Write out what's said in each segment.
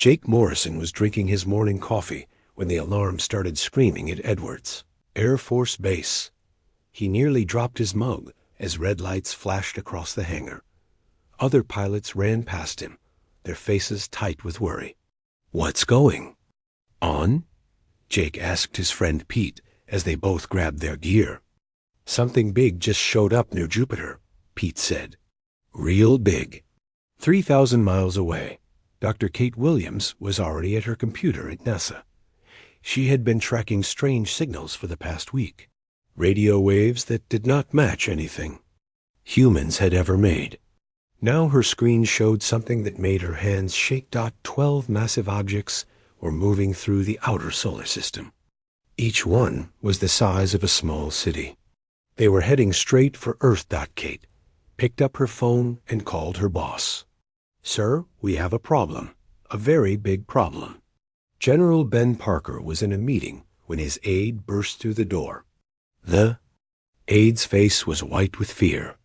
Jake Morrison was drinking his morning coffee when the alarm started screaming at Edwards Air Force Base. He nearly dropped his mug as red lights flashed across the hangar. Other pilots ran past him, their faces tight with worry. "What's going on?" Jake asked his friend Pete as they both grabbed their gear. "Something big just showed up near Jupiter," Pete said. "Real big." 3,000 miles away, Dr. Kate Williams was already at her computer at NASA. She had been tracking strange signals for the past week, radio waves that did not match anything humans had ever made. Now her screen showed something that made her hands shake. 12 massive objects were moving through the outer solar system. Each one was the size of a small city. They were heading straight for Earth. Kate picked up her phone and called her boss. "Sir, we have a problem, a very big problem." General Ben Parker was in a meeting when his aide burst through the door. The aide's face was white with fear.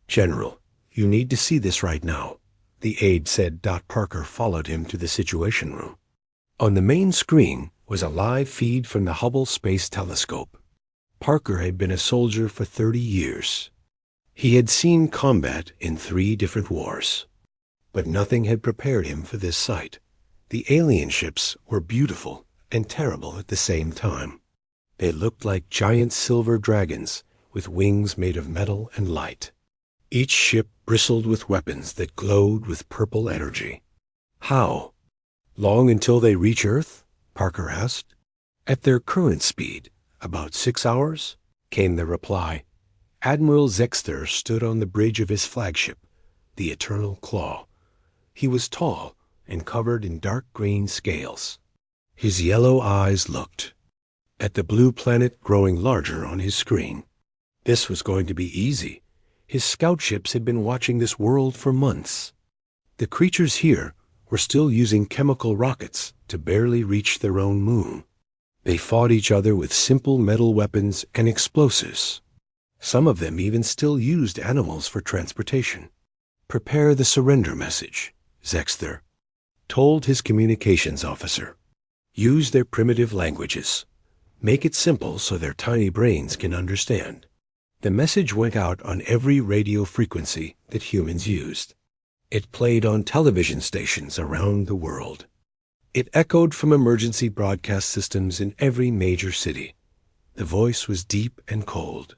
"General, you need to see this right now," the aide said. Parker followed him to the Situation Room. On the main screen was a live feed from the Hubble Space Telescope. Parker had been a soldier for 30 years. He had seen combat in 3 different wars. But nothing had prepared him for this sight. The alien ships were beautiful and terrible at the same time. They looked like giant silver dragons with wings made of metal and light. Each ship bristled with weapons that glowed with purple energy. "How long until they reach Earth?" Parker asked. "At their current speed, about 6 hours," came the reply. Admiral Zexter stood on the bridge of his flagship, the Eternal Claw. He was tall and covered in dark green scales. His yellow eyes looked at the blue planet growing larger on his screen. This was going to be easy. His scout ships had been watching this world for months. The creatures here were still using chemical rockets to barely reach their own moon. They fought each other with simple metal weapons and explosives. Some of them even still used animals for transportation. "Prepare the surrender message," Zexter told his communications officer. "Use their primitive languages. Make it simple so their tiny brains can understand." The message went out on every radio frequency that humans used. It played on television stations around the world. It echoed from emergency broadcast systems in every major city. The voice was deep and cold.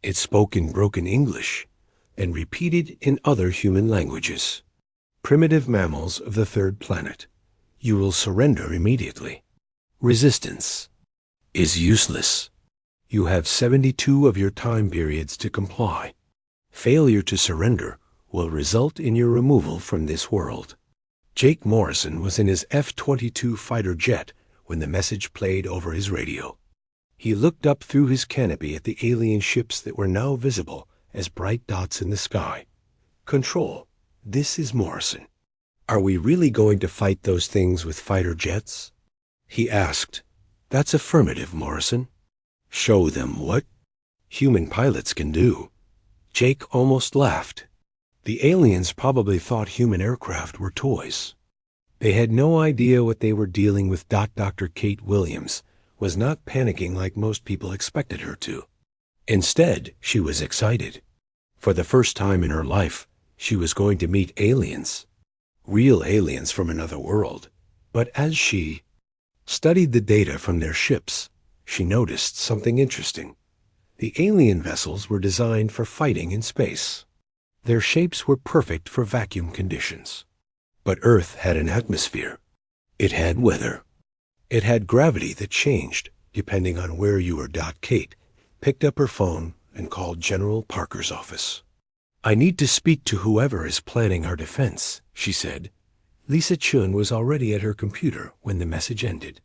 It spoke in broken English and repeated in other human languages. "Primitive mammals of the 3rd planet, you will surrender immediately. Resistance is useless. You have 72 of your time periods to comply. Failure to surrender will result in your removal from this world." Jake Morrison was in his F-22 fighter jet when the message played over his radio. He looked up through his canopy at the alien ships that were now visible as bright dots in the sky. "Control, this is Morrison. Are we really going to fight those things with fighter jets?" he asked. "That's affirmative, Morrison." "Show them what human pilots can do." Jake almost laughed. The aliens probably thought human aircraft were toys. They had no idea what they were dealing with. Dr. Kate Williams was not panicking like most people expected her to. Instead, she was excited. For the first time in her life, she was going to meet aliens. Real aliens from another world. But as she studied the data from their ships, she noticed something interesting. The alien vessels were designed for fighting in space. Their shapes were perfect for vacuum conditions. But Earth had an atmosphere. It had weather. It had gravity that changed depending on where you were. Kate picked up her phone and called General Parker's office. "I need to speak to whoever is planning our defense," she said. Lisa Chun was already at her computer when the message ended.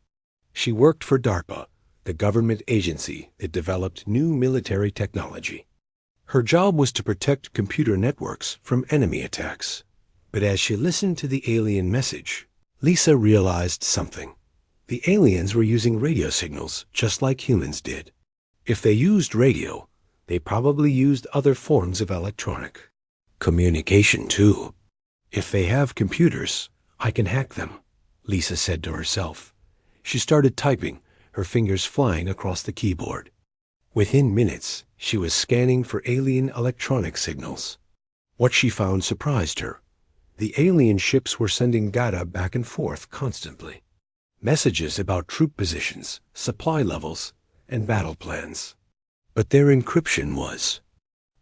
She worked for DARPA, the government agency that developed new military technology. Her job was to protect computer networks from enemy attacks. But as she listened to the alien message, Lisa realized something. The aliens were using radio signals just like humans did. If they used radio, they probably used other forms of electronic communication too. "If they have computers, I can hack them," Lisa said to herself. She started typing, her fingers flying across the keyboard. Within minutes, she was scanning for alien electronic signals. What she found surprised her. The alien ships were sending data back and forth constantly. Messages about troop positions, supply levels, and battle plans. But their encryption was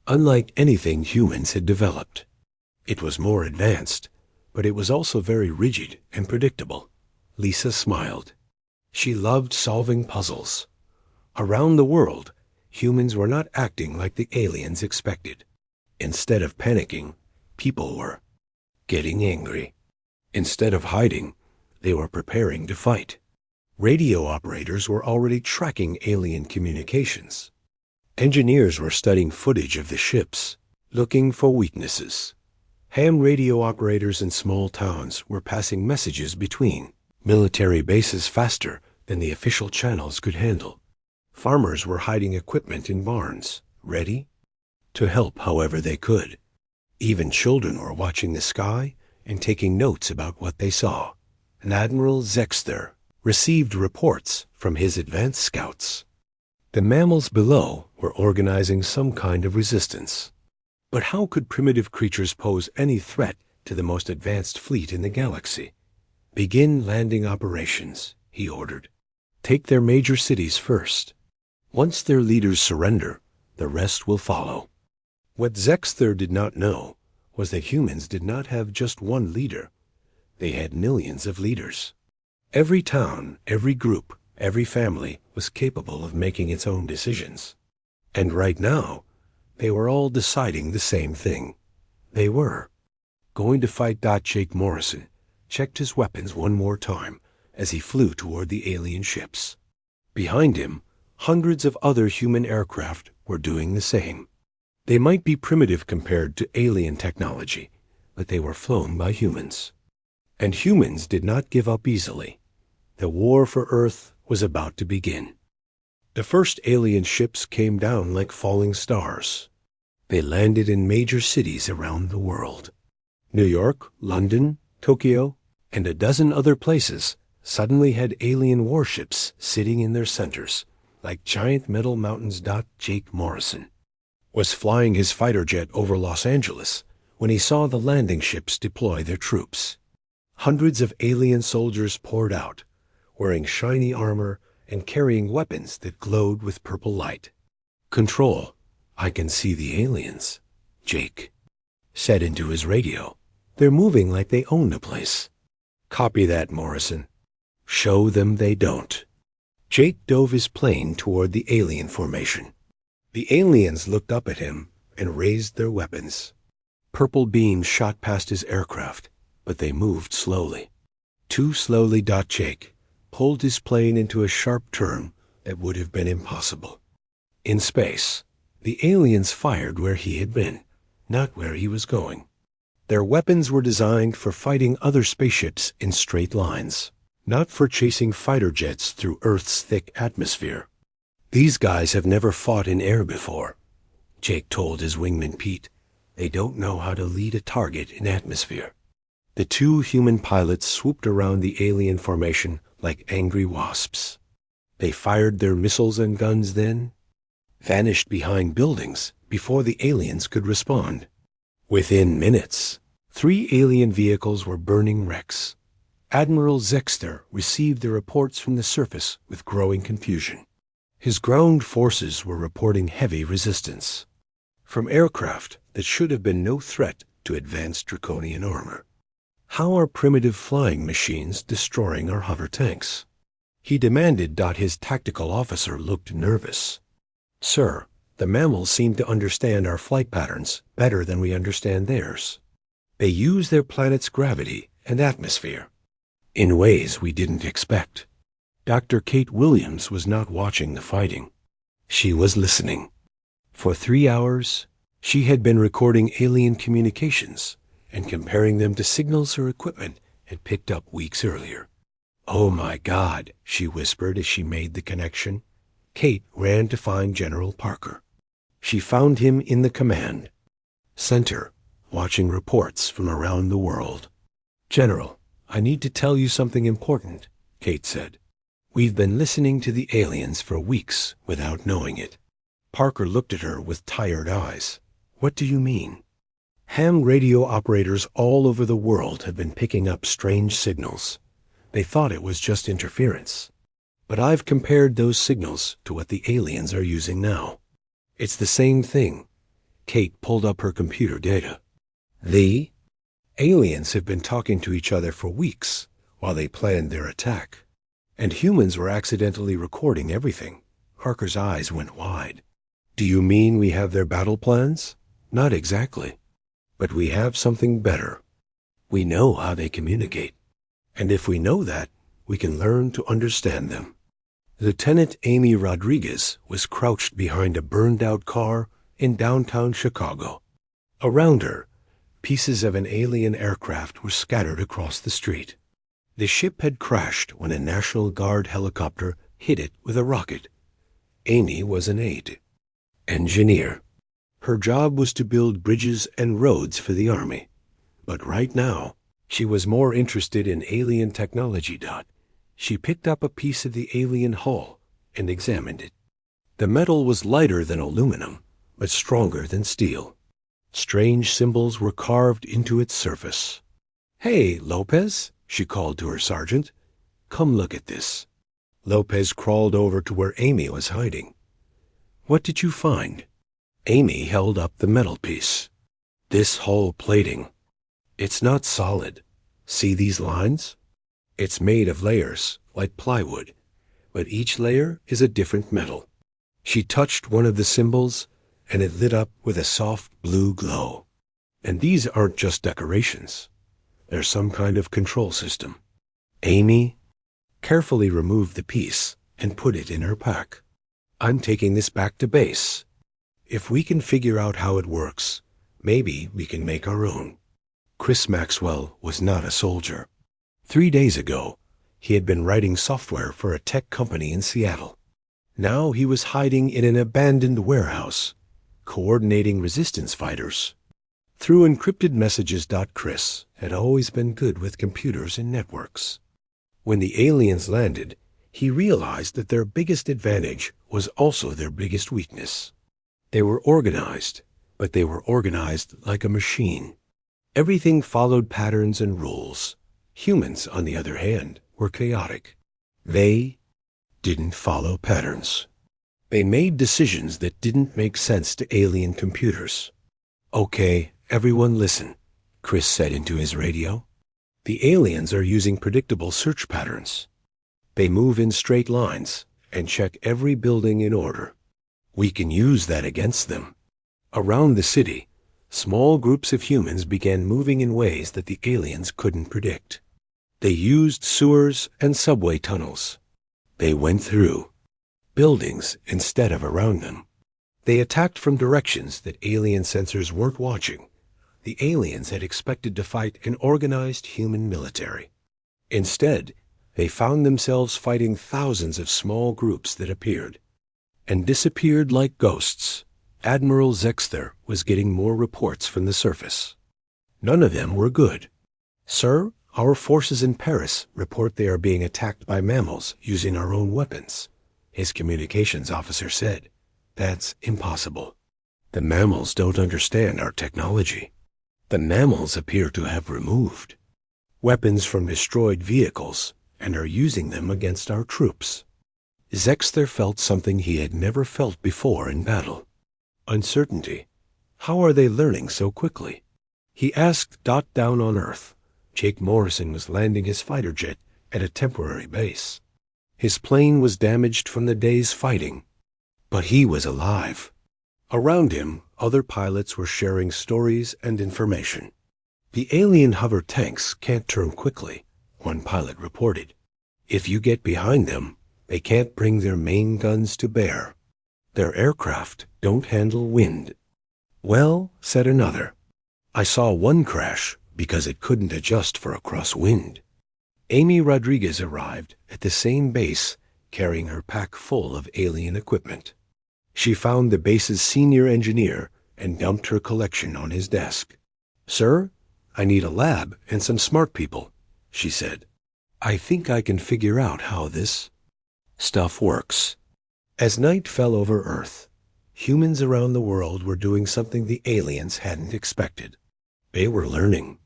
unlike anything humans had developed. It was more advanced, but it was also very rigid and predictable. Lisa smiled. She loved solving puzzles. Around the world, humans were not acting like the aliens expected. Instead of panicking, people were getting angry. Instead of hiding, they were preparing to fight. Radio operators were already tracking alien communications. Engineers were studying footage of the ships, looking for weaknesses. Ham radio operators in small towns were passing messages between military bases faster than the official channels could handle. Farmers were hiding equipment in barns, ready to help however they could. Even children were watching the sky and taking notes about what they saw. And Admiral Zexter received reports from his advanced scouts. The mammals below were organizing some kind of resistance. But how could primitive creatures pose any threat to the most advanced fleet in the galaxy? Begin landing operations, he ordered. Take their major cities first. Once their leaders surrender, the rest will follow. What Zexter did not know was that humans did not have just one leader. They had millions of leaders. Every town, every group, every family was capable of making its own decisions. And right now, they were all deciding the same thing. They were going to fight. Jake Morrison checked his weapons one more time as he flew toward the alien ships. Behind him, hundreds of other human aircraft were doing the same. They might be primitive compared to alien technology, but they were flown by humans. And humans did not give up easily. The war for Earth was about to begin. The first alien ships came down like falling stars. They landed in major cities around the world. New York, London, Tokyo, and a dozen other places suddenly had alien warships sitting in their centers, like giant metal mountains. Jake Morrison was flying his fighter jet over Los Angeles when he saw the landing ships deploy their troops. Hundreds of alien soldiers poured out, wearing shiny armor and carrying weapons that glowed with purple light. "Control, I can see the aliens," Jake said into his radio. "They're moving like they own the place." "Copy that, Morrison. Show them they don't." Jake dove his plane toward the alien formation. The aliens looked up at him and raised their weapons. Purple beams shot past his aircraft, but they moved slowly. Too slowly. Jake pulled his plane into a sharp turn that would have been impossible. In space, the aliens fired where he had been, not where he was going. Their weapons were designed for fighting other spaceships in straight lines, not for chasing fighter jets through Earth's thick atmosphere. "These guys have never fought in air before," Jake told his wingman Pete. "They don't know how to lead a target in atmosphere." The two human pilots swooped around the alien formation like angry wasps. They fired their missiles and guns, then vanished behind buildings before the aliens could respond. Within minutes, 3 alien vehicles were burning wrecks. Admiral Zexter received the reports from the surface with growing confusion. His ground forces were reporting heavy resistance from aircraft that should have been no threat to advanced Draconian armor. "How are primitive flying machines destroying our hover tanks?" he demanded. His tactical officer looked nervous. "Sir, the mammals seem to understand our flight patterns better than we understand theirs. They use their planet's gravity and atmosphere in ways we didn't expect." Dr. Kate Williams was not watching the fighting. She was listening. For 3 hours, she had been recording alien communications and comparing them to signals her equipment had picked up weeks earlier. "Oh my God," she whispered as she made the connection. Kate ran to find General Parker. She found him in the command center, watching reports from around the world. "General, I need to tell you something important, Kate said. We've been listening to the aliens for weeks without knowing it. Parker looked at her with tired eyes. What do you mean? Ham radio operators all over the world have been picking up strange signals. They thought it was just interference. But I've compared those signals to what the aliens are using now. It's the same thing. Kate pulled up her computer data. The aliens have been talking to each other for weeks while they planned their attack. And humans were accidentally recording everything. Parker's eyes went wide. Do you mean we have their battle plans? Not exactly. But we have something better. We know how they communicate. And if we know that, we can learn to understand them. Lieutenant Amy Rodriguez was crouched behind a burned-out car in downtown Chicago. Around her, pieces of an alien aircraft were scattered across the street. The ship had crashed when a National Guard helicopter hit it with a rocket. Amy was an aide. Engineer. Her job was to build bridges and roads for the Army. But right now, she was more interested in alien technology. She picked up a piece of the alien hull and examined it. The metal was lighter than aluminum, but stronger than steel. Strange symbols were carved into its surface. "Hey, Lopez," she called to her sergeant. "Come look at this." Lopez crawled over to where Amy was hiding. "What did you find?" Amy held up the metal piece. "This hull plating. It's not solid. See these lines? It's made of layers, like plywood, but each layer is a different metal." She touched one of the symbols, and it lit up with a soft blue glow. "And these aren't just decorations. They're some kind of control system." Amy carefully removed the piece and put it in her pack. "I'm taking this back to base. If we can figure out how it works, maybe we can make our own." Chris Maxwell was not a soldier. 3 days ago, he had been writing software for a tech company in Seattle. Now he was hiding in an abandoned warehouse, coordinating resistance fighters. Through encrypted messages. Chris had always been good with computers and networks. When the aliens landed, he realized that their biggest advantage was also their biggest weakness. They were organized, but they were organized like a machine. Everything followed patterns and rules. Humans, on the other hand, were chaotic. They didn't follow patterns. They made decisions that didn't make sense to alien computers. "Okay, everyone listen," Chris said into his radio. "The aliens are using predictable search patterns. They move in straight lines and check every building in order. We can use that against them." Around the city, small groups of humans began moving in ways that the aliens couldn't predict. They used sewers and subway tunnels. They went through buildings instead of around them. They attacked from directions that alien sensors weren't watching. The aliens had expected to fight an organized human military. Instead, they found themselves fighting thousands of small groups that appeared and disappeared like ghosts. Admiral Zexter was getting more reports from the surface. None of them were good. "Sir, our forces in Paris report they are being attacked by mammals using our own weapons," his communications officer said. "That's impossible. The mammals don't understand our technology. The mammals appear to have removed weapons from destroyed vehicles and are using them against our troops." Zexter felt something he had never felt before in battle. Uncertainty. How are they learning so quickly? He asked. Down on Earth, Jake Morrison was landing his fighter jet at a temporary base. His plane was damaged from the day's fighting, but he was alive. Around him, other pilots were sharing stories and information. "The alien hover tanks can't turn quickly," one pilot reported. "If you get behind them, they can't bring their main guns to bear. Their aircraft don't handle wind." "Well," said another, "I saw one crash because it couldn't adjust for a crosswind." Amy Rodriguez arrived at the same base carrying her pack full of alien equipment. She found the base's senior engineer and dumped her collection on his desk. "Sir, I need a lab and some smart people. she said. "I think I can figure out how this stuff works." As night fell over Earth, humans around the world were doing something the aliens hadn't expected. They were learning.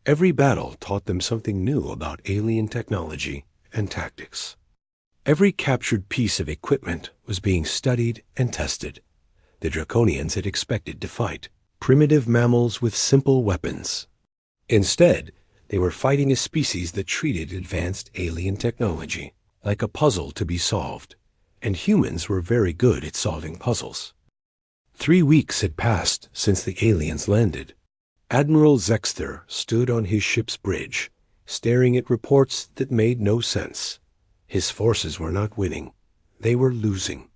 Every battle taught them something new about alien technology and tactics. Every captured piece of equipment was being studied and tested. The Draconians had expected to fight primitive mammals with simple weapons. Instead, they were fighting a species that treated advanced alien technology like a puzzle to be solved, and humans were very good at solving puzzles. 3 weeks had passed since the aliens landed. Admiral Zexter stood on his ship's bridge, staring at reports that made no sense. His forces were not winning. They were losing.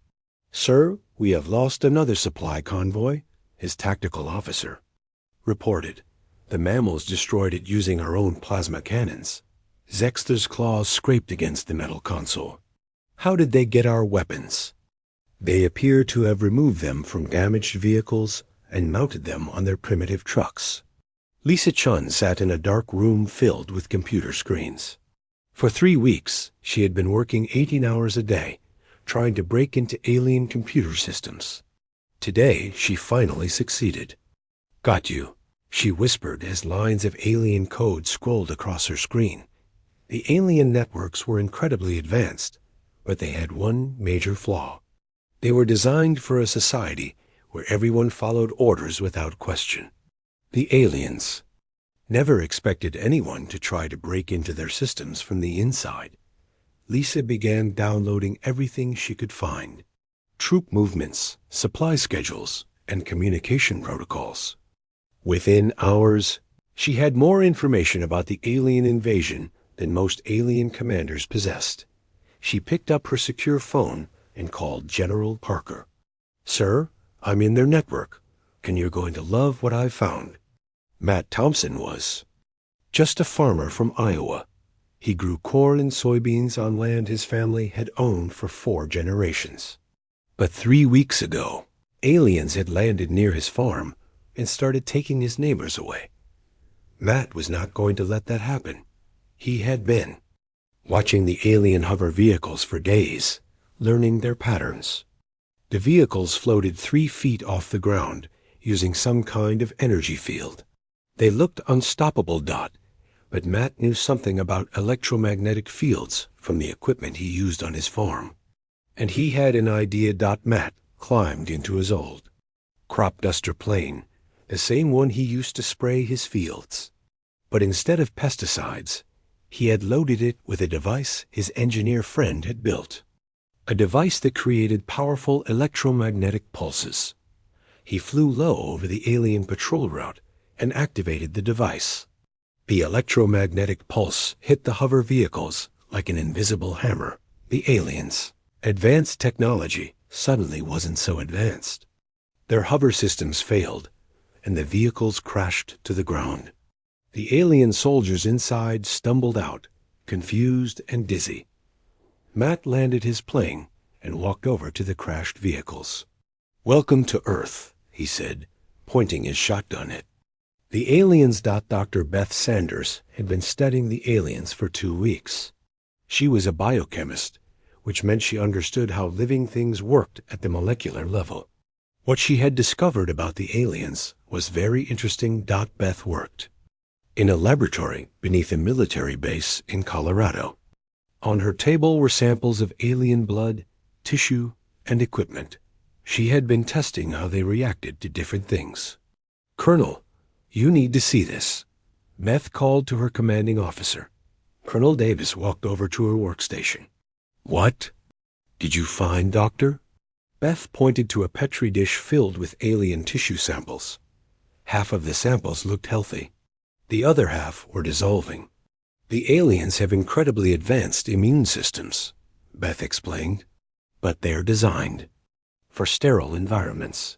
"Sir, we have lost another supply convoy," his tactical officer reported. "The mammals destroyed it using our own plasma cannons." Zexter's claws scraped against the metal console. "How did they get our weapons?" "They appear to have removed them from damaged vehicles and mounted them on their primitive trucks." Lisa Chun sat in a dark room filled with computer screens. For 3 weeks, she had been working 18 hours a day, trying to break into alien computer systems. Today, she finally succeeded. "Got you," she whispered as lines of alien code scrolled across her screen. The alien networks were incredibly advanced, but they had one major flaw. They were designed for a society where everyone followed orders without question. The aliens never expected anyone to try to break into their systems from the inside. Lisa began downloading everything she could find: troop movements, supply schedules, and communication protocols. Within hours, she had more information about the alien invasion than most alien commanders possessed. She picked up her secure phone and called General Parker. "Sir, I'm in their network, and you're going to love what I've found." Matt Thompson was just a farmer from Iowa. He grew corn and soybeans on land his family had owned for 4 generations. But 3 weeks ago, aliens had landed near his farm and started taking his neighbors away. Matt was not going to let that happen. He had been watching the alien hover vehicles for days, learning their patterns. The vehicles floated 3 feet off the ground, using some kind of energy field. They looked unstoppable, but Matt knew something about electromagnetic fields from the equipment he used on his farm. And he had an idea. Matt climbed into his old crop duster plane, the same one he used to spray his fields. But instead of pesticides, he had loaded it with a device his engineer friend had built. A device that created powerful electromagnetic pulses. He flew low over the alien patrol route and activated the device. The electromagnetic pulse hit the hover vehicles like an invisible hammer. The aliens' advanced technology suddenly wasn't so advanced. Their hover systems failed, and the vehicles crashed to the ground. The alien soldiers inside stumbled out, confused and dizzy. Matt landed his plane and walked over to the crashed vehicles. "Welcome to Earth," he said, pointing his shotgun at the aliens. Dr. Beth Sanders had been studying the aliens for 2 weeks. She was a biochemist, which meant she understood how living things worked at the molecular level. What she had discovered about the aliens was very interesting. Beth worked in a laboratory beneath a military base in Colorado. On her table were samples of alien blood, tissue, and equipment. She had been testing how they reacted to different things. "Colonel, you need to see this," Beth called to her commanding officer. Colonel Davis walked over to her workstation. "What did you find, Doctor?" Beth pointed to a petri dish filled with alien tissue samples. Half of the samples looked healthy. The other half were dissolving. "The aliens have incredibly advanced immune systems," Beth explained, "but they're designed for sterile environments.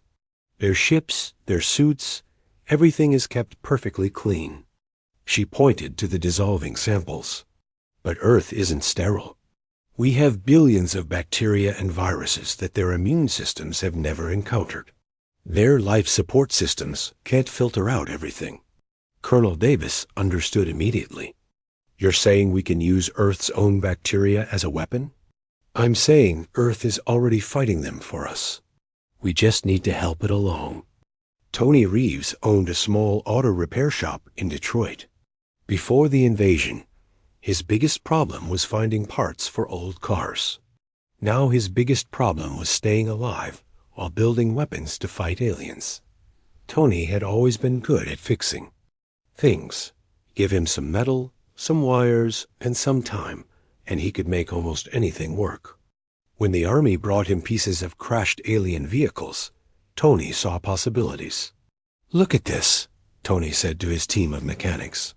Their ships, their suits, everything is kept perfectly clean." She pointed to the dissolving samples. "But Earth isn't sterile. We have billions of bacteria and viruses that their immune systems have never encountered. Their life support systems can't filter out everything." Colonel Davis understood immediately. You're saying we can use Earth's own bacteria as a weapon? I'm saying Earth is already fighting them for us. We just need to help it along. Tony Reeves owned a small auto repair shop in Detroit. Before the invasion, his biggest problem was finding parts for old cars. Now his biggest problem was staying alive while building weapons to fight aliens. Tony had always been good at fixing things. Give him some metal, some wires, and some time, and he could make almost anything work. When the army brought him pieces of crashed alien vehicles, Tony saw possibilities. "Look at this," Tony said to his team of mechanics.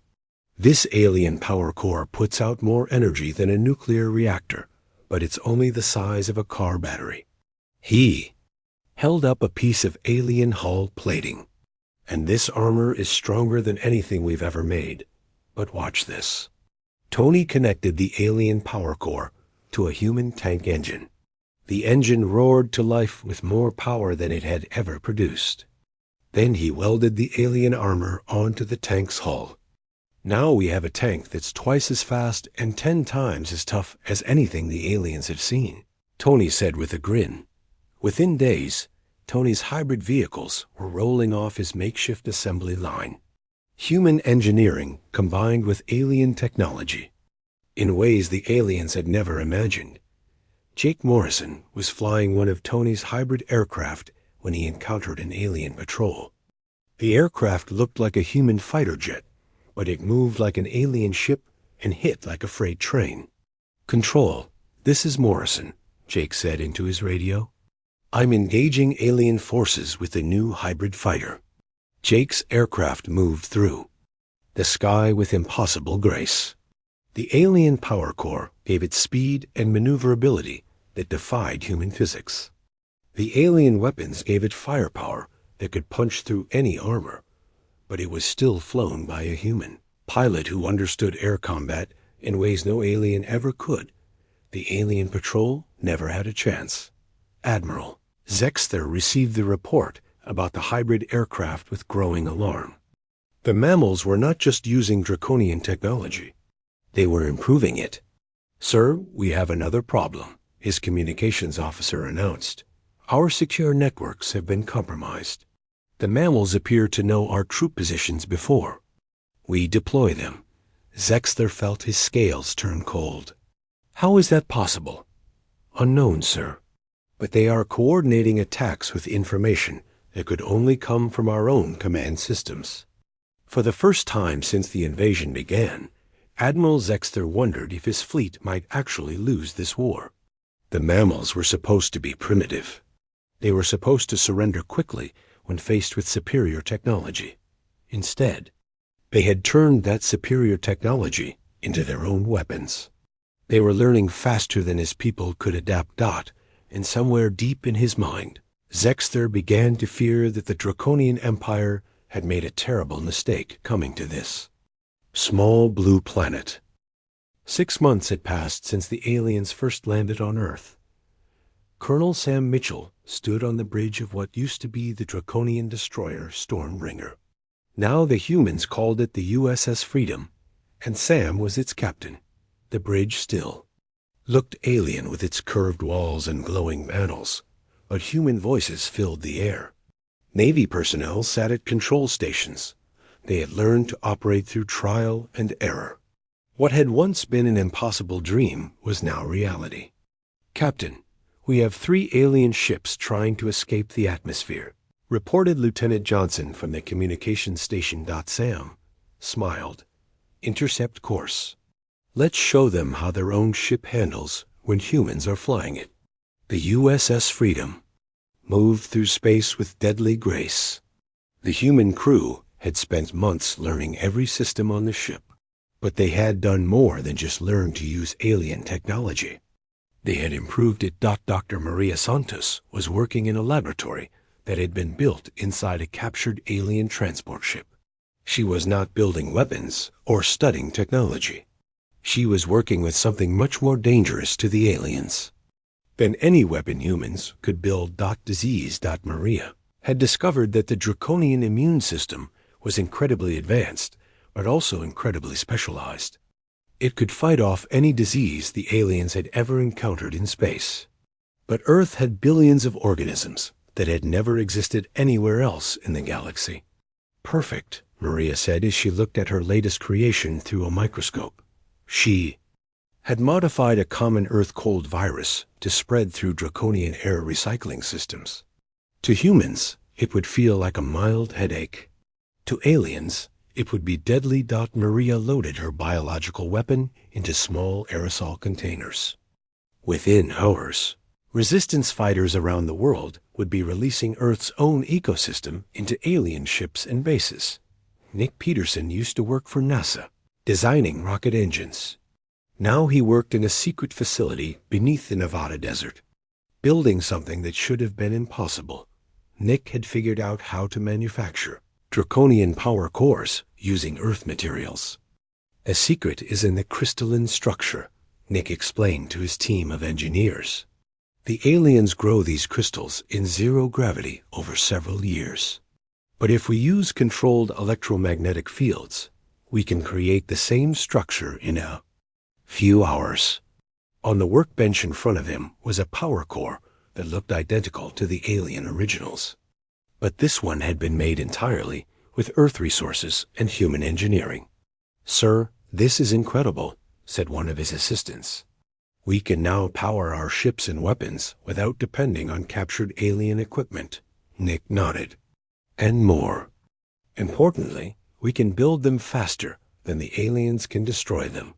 "This alien power core puts out more energy than a nuclear reactor, but it's only the size of a car battery." He held up a piece of alien hull plating. "And this armor is stronger than anything we've ever made. But watch this." Tony connected the alien power core to a human tank engine. The engine roared to life with more power than it had ever produced. Then he welded the alien armor onto the tank's hull. "Now we have a tank that's twice as fast and 10 times as tough as anything the aliens have seen," Tony said with a grin. Within days, Tony's hybrid vehicles were rolling off his makeshift assembly line. Human engineering combined with alien technology, in ways the aliens had never imagined. Jake Morrison was flying one of Tony's hybrid aircraft when he encountered an alien patrol. The aircraft looked like a human fighter jet, but it moved like an alien ship and hit like a freight train. "Control, this is Morrison," Jake said into his radio. "I'm engaging alien forces with the new hybrid fighter." Jake's aircraft moved through the sky with impossible grace. The alien power core gave it speed and maneuverability that defied human physics. The alien weapons gave it firepower that could punch through any armor, but it was still flown by a human pilot who understood air combat in ways no alien ever could. The alien patrol never had a chance. Admiral Zexter received the report about the hybrid aircraft with growing alarm. The mammals were not just using Draconian technology. They were improving it. "Sir, we have another problem," his communications officer announced. "Our secure networks have been compromised. The mammals appear to know our troop positions before we deploy them." Zexter felt his scales turn cold. "How is that possible?" "Unknown, sir. But they are coordinating attacks with information that could only come from our own command systems." For the first time since the invasion began, Admiral Zexter wondered if his fleet might actually lose this war. The mammals were supposed to be primitive. They were supposed to surrender quickly when faced with superior technology. Instead, they had turned that superior technology into their own weapons. They were learning faster than his people could adapt. And somewhere deep in his mind, Zexter began to fear that the Draconian Empire had made a terrible mistake coming to this small blue planet. 6 months had passed since the aliens first landed on Earth. Colonel Sam Mitchell stood on the bridge of what used to be the Draconian destroyer Stormbringer. Now the humans called it the USS Freedom, and Sam was its captain. The bridge still looked alien with its curved walls and glowing panels, but human voices filled the air. Navy personnel sat at control stations. They had learned to operate through trial and error. What had once been an impossible dream was now reality. "Captain, we have 3 alien ships trying to escape the atmosphere," reported Lieutenant Johnson from the communications station. Sam smiled. "Intercept course. Let's show them how their own ship handles when humans are flying it." The USS Freedom moved through space with deadly grace. The human crew had spent months learning every system on the ship, but they had done more than just learn to use alien technology. They had improved it. Dr. Maria Santos was working in a laboratory that had been built inside a captured alien transport ship. She was not building weapons or studying technology. She was working with something much more dangerous to the aliens than any weapon humans could build. Disease. Maria had discovered that the Draconian immune system was incredibly advanced, but also incredibly specialized. It could fight off any disease the aliens had ever encountered in space. But Earth had billions of organisms that had never existed anywhere else in the galaxy. Perfect, Maria said as she looked at her latest creation through a microscope. She had modified a common Earth cold virus to spread through Draconian air recycling systems. To humans, it would feel like a mild headache. To aliens, it would be deadly. Maria loaded her biological weapon into small aerosol containers. Within hours, resistance fighters around the world would be releasing Earth's own ecosystem into alien ships and bases. Nick Peterson used to work for NASA, designing rocket engines. Now he worked in a secret facility beneath the Nevada desert, building something that should have been impossible. Nick had figured out how to manufacture Draconian power cores using Earth materials. A secret is in the crystalline structure, Nick explained to his team of engineers. The aliens grow these crystals in zero gravity over several years. But if we use controlled electromagnetic fields, we can create the same structure in a few hours. On the workbench in front of him was a power core that looked identical to the alien originals. But this one had been made entirely with Earth resources and human engineering. "Sir, this is incredible," said one of his assistants. "We can now power our ships and weapons without depending on captured alien equipment." Nick nodded. "And more. Importantly, we can build them faster than the aliens can destroy them."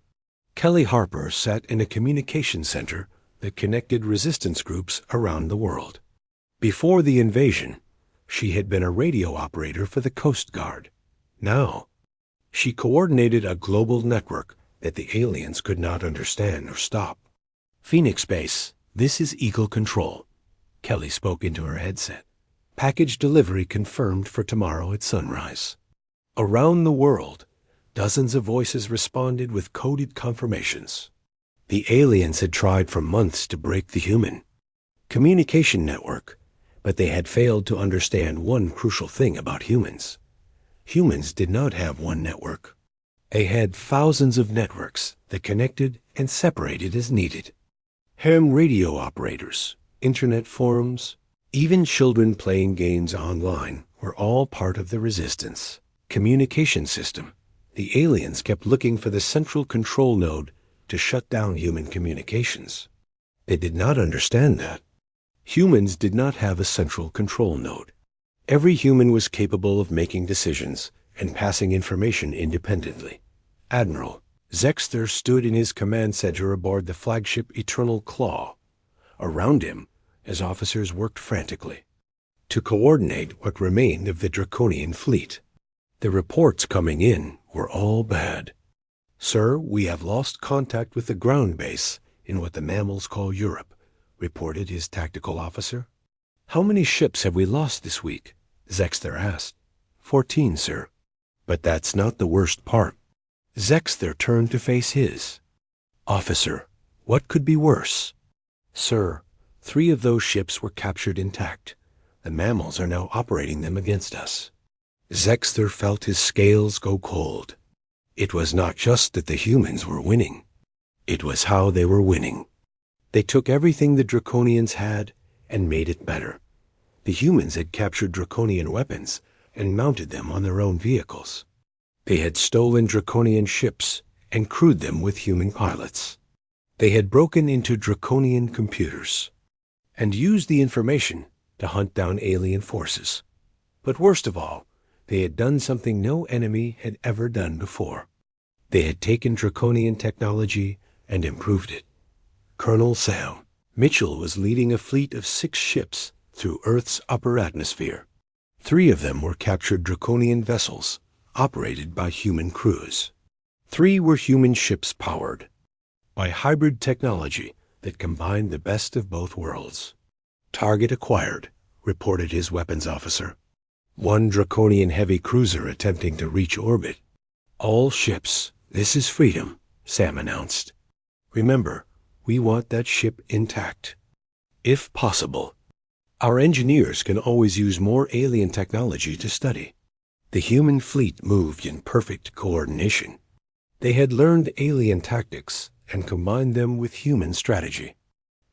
Kelly Harper sat in a communication center that connected resistance groups around the world. Before the invasion, she had been a radio operator for the Coast Guard. Now, she coordinated a global network that the aliens could not understand or stop. "Phoenix Base, this is Eagle Control." Kelly spoke into her headset. "Package delivery confirmed for tomorrow at sunrise." Around the world, dozens of voices responded with coded confirmations. The aliens had tried for months to break the human communication network, but they had failed to understand one crucial thing about humans. Humans did not have one network. They had thousands of networks that connected and separated as needed. Ham radio operators, internet forums, even children playing games online were all part of the resistance communication system. The aliens kept looking for the central control node to shut down human communications. They did not understand that. Humans did not have a central control node. Every human was capable of making decisions and passing information independently. Admiral Zexter stood in his command center aboard the flagship Eternal Claw. Around him, his officers worked frantically to coordinate what remained of the Draconian fleet. The reports coming in were all bad. "Sir, we have lost contact with the ground base in what the mammals call Europe," reported his tactical officer. "How many ships have we lost this week?" Zexter asked. 14, sir." "But that's not the worst part." Zexter turned to face his officer. "What could be worse?" "Sir, 3 of those ships were captured intact. The mammals are now operating them against us." Zexter felt his scales go cold. It was not just that the humans were winning. It was how they were winning. They took everything the Draconians had and made it better. The humans had captured Draconian weapons and mounted them on their own vehicles. They had stolen Draconian ships and crewed them with human pilots. They had broken into Draconian computers and used the information to hunt down alien forces. But worst of all, they had done something no enemy had ever done before. They had taken Draconian technology and improved it. Colonel Sam Mitchell was leading a fleet of 6 ships through Earth's upper atmosphere. 3 of them were captured Draconian vessels operated by human crews. 3 were human ships powered by hybrid technology that combined the best of both worlds. "Target acquired," reported his weapons officer. 1 Draconian heavy cruiser attempting to reach orbit. "All ships, this is freedom," Sam announced. "Remember, we want that ship intact. If possible, our engineers can always use more alien technology to study." The human fleet moved in perfect coordination. They had learned alien tactics and combined them with human strategy.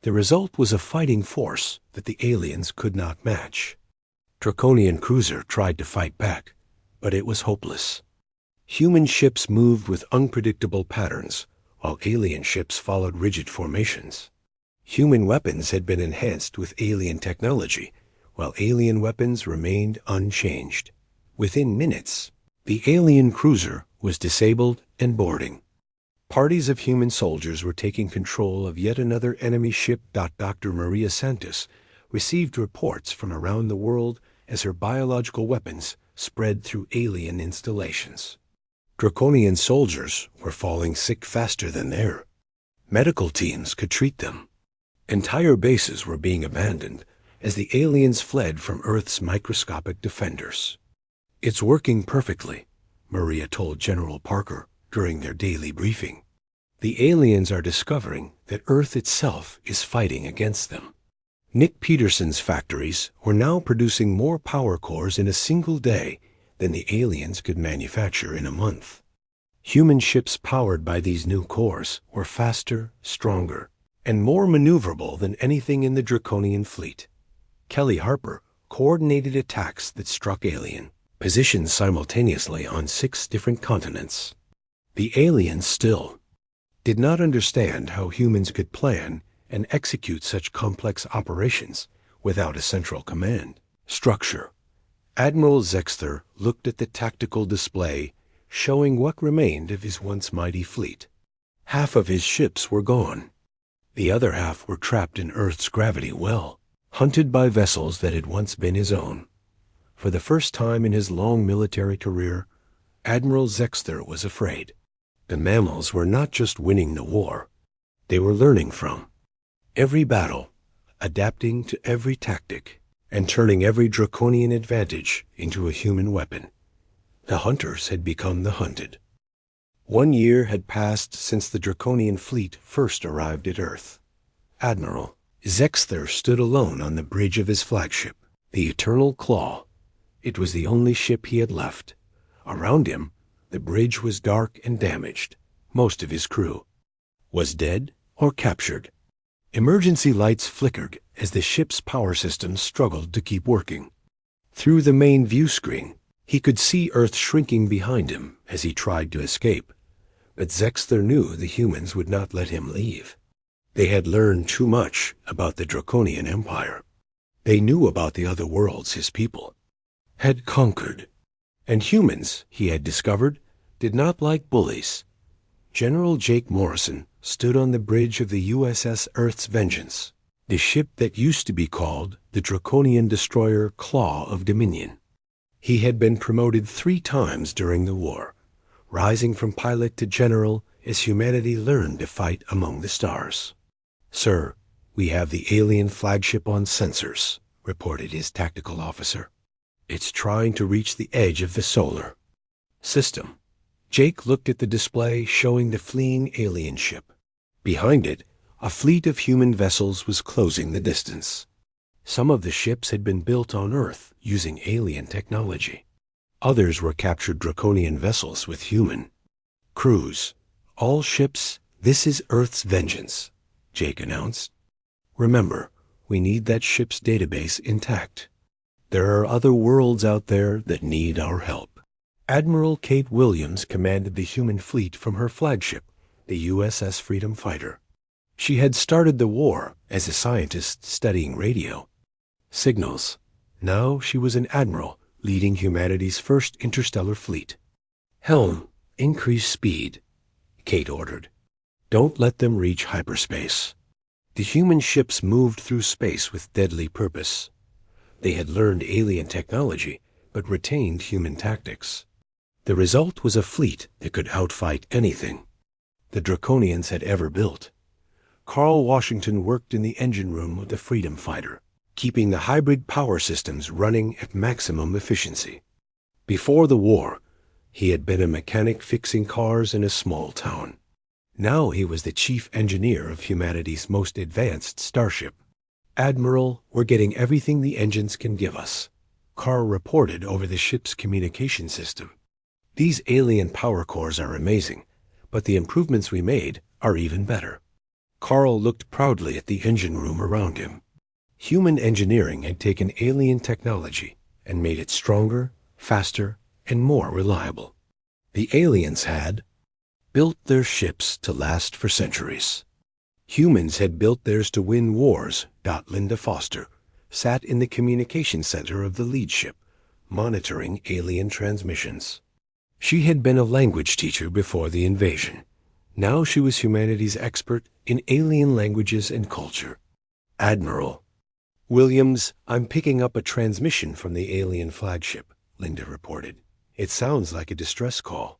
The result was a fighting force that the aliens could not match. Draconian cruiser tried to fight back, but it was hopeless. Human ships moved with unpredictable patterns, while alien ships followed rigid formations. Human weapons had been enhanced with alien technology, while alien weapons remained unchanged. Within minutes, the alien cruiser was disabled and boarding. Parties of human soldiers were taking control of yet another enemy ship. Dr. Maria Santos received reports from around the world as her biological weapons spread through alien installations. Draconian soldiers were falling sick faster than their medical teams could treat them. Entire bases were being abandoned as the aliens fled from Earth's microscopic defenders. "It's working perfectly," Maria told General Parker during their daily briefing. "The aliens are discovering that Earth itself is fighting against them." Nick Peterson's factories were now producing more power cores in a single day than the aliens could manufacture in a month. Human ships powered by these new cores were faster, stronger, and more maneuverable than anything in the Draconian fleet. Kelly Harper coordinated attacks that struck alien positions simultaneously on 6 different continents. The aliens still did not understand how humans could plan and execute such complex operations without a central command structure. Admiral Zexter looked at the tactical display showing what remained of his once mighty fleet. Half of his ships were gone. The other half were trapped in Earth's gravity well, hunted by vessels that had once been his own. For the first time in his long military career, Admiral Zexter was afraid. The mammals were not just winning the war. They were learning from every battle, adapting to every tactic, and turning every draconian advantage into a human weapon. The hunters had become the hunted. 1 year had passed since the Draconian fleet first arrived at Earth. Admiral Zexter stood alone on the bridge of his flagship, the Eternal Claw. It was the only ship he had left. Around him, the bridge was dark and damaged. Most of his crew was dead or captured. Emergency lights flickered as the ship's power systems struggled to keep working. Through the main view screen, he could see Earth shrinking behind him as he tried to escape. But Zexter knew the humans would not let him leave. They had learned too much about the Draconian Empire. They knew about the other worlds his people had conquered. And humans, he had discovered, did not like bullies. General Jake Morrison stood on the bridge of the USS Earth's Vengeance, the ship that used to be called the Draconian destroyer Claw of Dominion. He had been promoted 3 times during the war, rising from pilot to general as humanity learned to fight among the stars. "Sir, we have the alien flagship on sensors," reported his tactical officer. "It's trying to reach the edge of the solar system." Jake looked at the display showing the fleeing alien ship. Behind it, a fleet of human vessels was closing the distance. Some of the ships had been built on Earth using alien technology. Others were captured Draconian vessels with human crews. "All ships, this is Earth's vengeance," Jake announced. "Remember, we need that ship's database intact. There are other worlds out there that need our help." Admiral Kate Williams commanded the human fleet from her flagship, the USS Freedom Fighter. She had started the war as a scientist studying radio signals. Now she was an admiral leading humanity's first interstellar fleet. "Helm, increase speed," Kate ordered. "Don't let them reach hyperspace." The human ships moved through space with deadly purpose. They had learned alien technology, but retained human tactics. The result was a fleet that could outfight anything the Draconians had ever built. Carl Washington worked in the engine room of the Freedom Fighter, keeping the hybrid power systems running at maximum efficiency. Before the war, he had been a mechanic fixing cars in a small town. Now he was the chief engineer of humanity's most advanced starship. "Admiral, we're getting everything the engines can give us," Carl reported over the ship's communication system. "These alien power cores are amazing, but the improvements we made are even better. Carl looked proudly at the engine room around him. Human engineering had taken alien technology and made it stronger, faster, and more reliable. The aliens had built their ships to last for centuries. Humans had built theirs to win wars. Linda Foster sat in the communication center of the lead ship, monitoring alien transmissions. She had been a language teacher before the invasion. Now she was humanity's expert in alien languages and culture. Admiral Williams, I'm picking up a transmission from the alien flagship, Linda reported. It sounds like a distress call.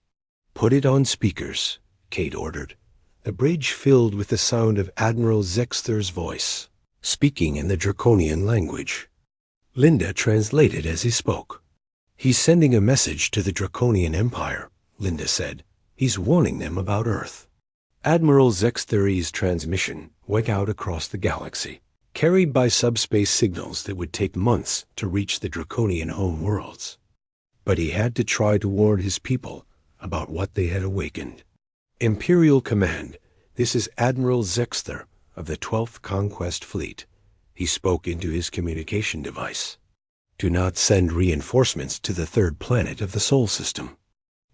Put it on speakers, Kate ordered. The bridge filled with the sound of Admiral Zexter's voice, speaking in the Draconian language. Linda translated as he spoke. He's sending a message to the Draconian Empire, Linda said. He's warning them about Earth. Admiral Zexter's transmission went out across the galaxy, carried by subspace signals that would take months to reach the Draconian home worlds. But he had to try to warn his people about what they had awakened. Imperial Command, this is Admiral Zexter of the 12th Conquest Fleet. He spoke into his communication device. Do not send reinforcements to the third planet of the Sol system.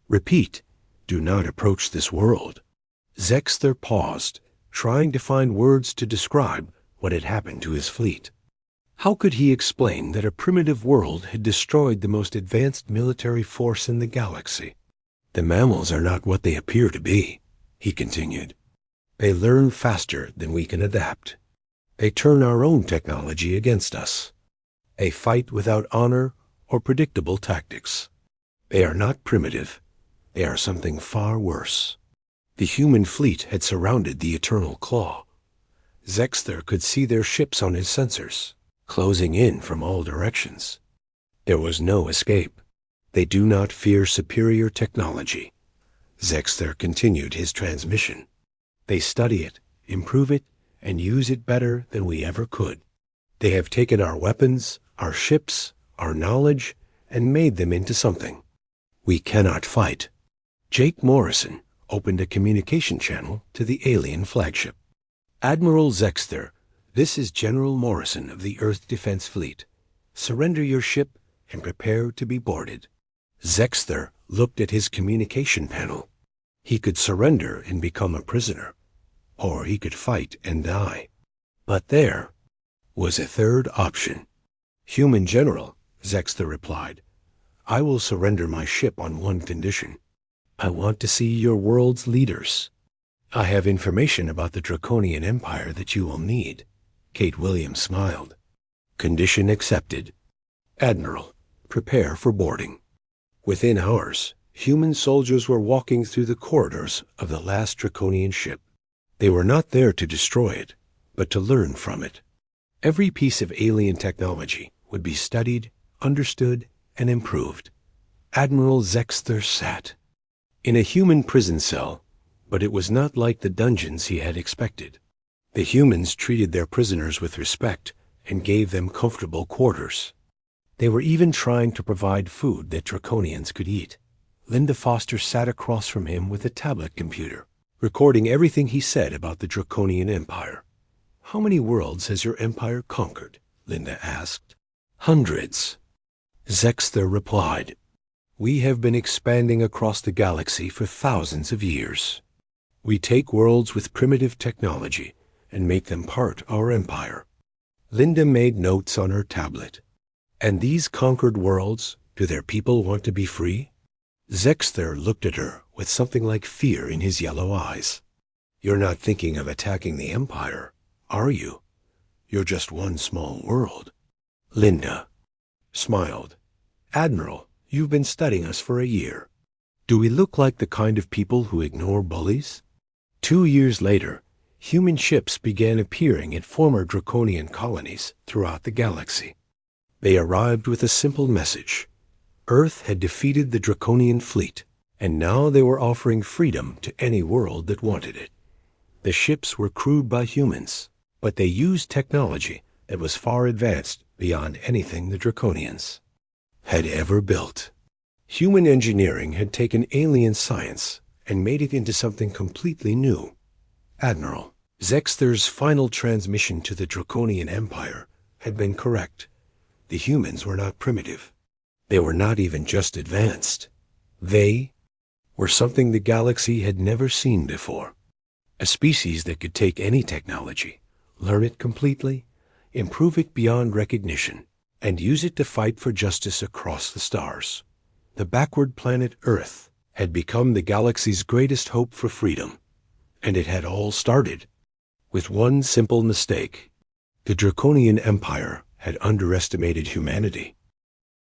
Repeat, do not approach this world. Zexter paused, trying to find words to describe what had happened to his fleet. How could he explain that a primitive world had destroyed the most advanced military force in the galaxy? The mammals are not what they appear to be, he continued. They learn faster than we can adapt. They turn our own technology against us. A fight without honor or predictable tactics. They are not primitive. They are something far worse. The human fleet had surrounded the Eternal Claw. Zexter could see their ships on his sensors, closing in from all directions. There was no escape. They do not fear superior technology. Zexter continued his transmission. They study it, improve it, and use it better than we ever could. They have taken our weapons, our ships, our knowledge, and made them into something. We cannot fight. Jake Morrison opened a communication channel to the alien flagship. Admiral Zexter, this is General Morrison of the Earth Defense Fleet. Surrender your ship and prepare to be boarded. Zexter looked at his communication panel. He could surrender and become a prisoner, or he could fight and die. But there was a third option. Human General, Zexter replied, I will surrender my ship on one condition. I want to see your world's leaders. I have information about the Draconian Empire that you will need. Kate Williams smiled. Condition accepted. Admiral, prepare for boarding. Within hours, human soldiers were walking through the corridors of the last Draconian ship. They were not there to destroy it, but to learn from it. Every piece of alien technology would be studied, understood, and improved. Admiral Zexter sat in a human prison cell, but it was not like the dungeons he had expected. The humans treated their prisoners with respect and gave them comfortable quarters. They were even trying to provide food that Draconians could eat. Linda Foster sat across from him with a tablet computer, recording everything he said about the Draconian Empire. How many worlds has your empire conquered? Linda asked. Hundreds. Zexter replied. We have been expanding across the galaxy for thousands of years. We take worlds with primitive technology and make them part of our empire. Linda made notes on her tablet. And these conquered worlds, do their people want to be free? Zexter looked at her with something like fear in his yellow eyes. You're not thinking of attacking the empire, are you? You're just one small world. Linda smiled. Admiral, you've been studying us for a year. Do we look like the kind of people who ignore bullies? 2 years later, human ships began appearing at former Draconian colonies throughout the galaxy. They arrived with a simple message. Earth had defeated the Draconian fleet, and now they were offering freedom to any world that wanted it. The ships were crewed by humans, but they used technology that was far advanced beyond anything the Draconians had ever built. Human engineering had taken alien science and made it into something completely new. Admiral Zexther's final transmission to the Draconian Empire had been correct. The humans were not primitive. They were not even just advanced. They were something the galaxy had never seen before. A species that could take any technology, learn it completely, improve it beyond recognition, and use it to fight for justice across the stars. The backward planet Earth had become the galaxy's greatest hope for freedom, and it had all started with one simple mistake. The Draconian Empire had underestimated humanity.